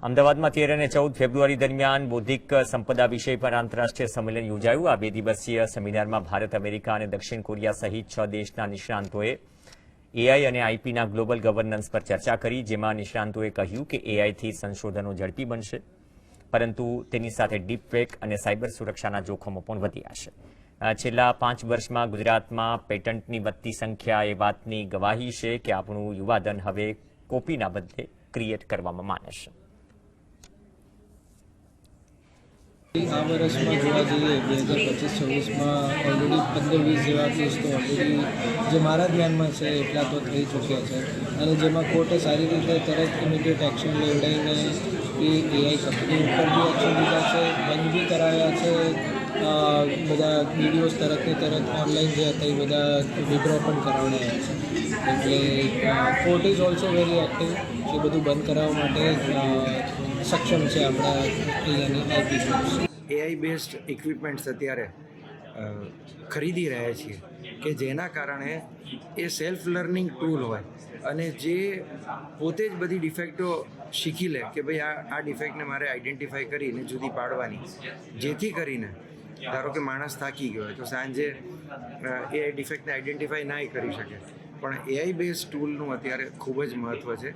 અમદાવાદમાં 13 અને 14 ફેબ્રુઆરી દરમિયાન બૌદ્ધિક સંપદા વિષય પર આંતરરાષ્ટ્રીય સંમેલન યોજાયું. આ 2 દિવસીય સેમિનારમાં ભારત, અમેરિકા અને દક્ષિણ કોરિયા સહિત 6 દેશના નિષ્ણાંતોએ એઆઈ અને આઈપીના ગ્લોબલ ગવર્નન્સ પર ચર્ચા કરી, જેમાં નિષ્ણાંતોએ કહ્યું કે એઆઈથી સંશોધનો ઝડપી બનશે, પરંતુ તેની સાથે ડીપફેક અને સાયબર સુરક્ષાના જોખમો પણ વધ્યા છે. છેલ્લા 5 વર્ષમાં ગુજરાતમાં પેટન્ટની વધતી સંખ્યા એ વાતની ગવાહી છે કે આપણું યુવાધન હવે કોપીના બદલે ક્રિએટ કરવામાં માને છે. આ વર્ષમાં જોવા જઈએ 2025-26માં ઓલરેડી 15-20 જેવા કેસ તો ઓલરેડી જે મારા ધ્યાનમાં છે એટલા તો થઈ ચૂક્યા છે, અને જેમાં કોર્ટે સારી રીતે તરત ઇમિડિયેટ એક્શન લેવડાવીને એ એઆઈ કંપની ઉપર બી એક્શન લીધા છે, બંધ બી કરાવ્યા છે. બધા વિડીયોઝ તરતને તરત ઓનલાઈન જે હતા એ બધા વિડ્રો પણ કરાવડાયા છે. એટલે court is also very active, એ બધું બંધ કરાવવા માટે સક્ષમ છે આપણા અહીંયાની આઈપી. એઆઈ બેઝડ ઇક્વિપમેન્ટ્સ અત્યારે ખરીદી રહ્યા છીએ કે જેના કારણે એ સેલ્ફ લર્નિંગ ટૂલ હોય અને જે પોતે જ બધી ડિફેક્ટો શીખી લે કે ભાઈ આ ડિફેક્ટને મારે આઈડેન્ટિફાઈ કરીને જુદી પાડવાની, જેથી કરીને ધારો કે માણસ થાકી ગયો હોય તો સાંજે એ ડિફેક્ટને આઈડેન્ટિફાઈ ના કરી શકે, પણ એઆઈ બેઝ ટૂલનું અત્યારે ખૂબ જ મહત્ત્વ છે.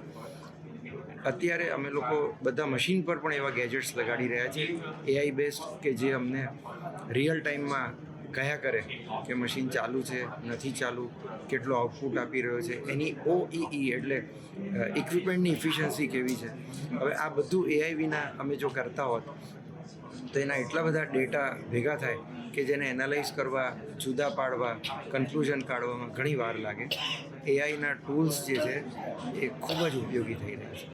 અત્યારે અમે લોકો બધા મશીન પર પણ એવા ગેજેટ્સ લગાડી રહ્યા છીએ એઆઈ બેઝડ કે જે અમને રિયલ ટાઈમમાં કહ્યા કરે કે મશીન ચાલુ છે, નથી ચાલુ, કેટલો આઉટપુટ આપી રહ્યો છે, એની OEE એટલે ઇક્વિપમેન્ટની ઇફિશિયન્સી કેવી છે. હવે આ બધું એઆઈ વિના અમે જો કરતા હોત તો એના એટલા બધા ડેટા ભેગા થાય કે જેને એનાલાઇઝ કરવા, જુદા પાડવા, કન્ક્લુઝન કાઢવામાં ઘણી વાર લાગે. એઆઈના ટૂલ્સ જે છે એ ખૂબ જ ઉપયોગી થઈ રહ્યા છે.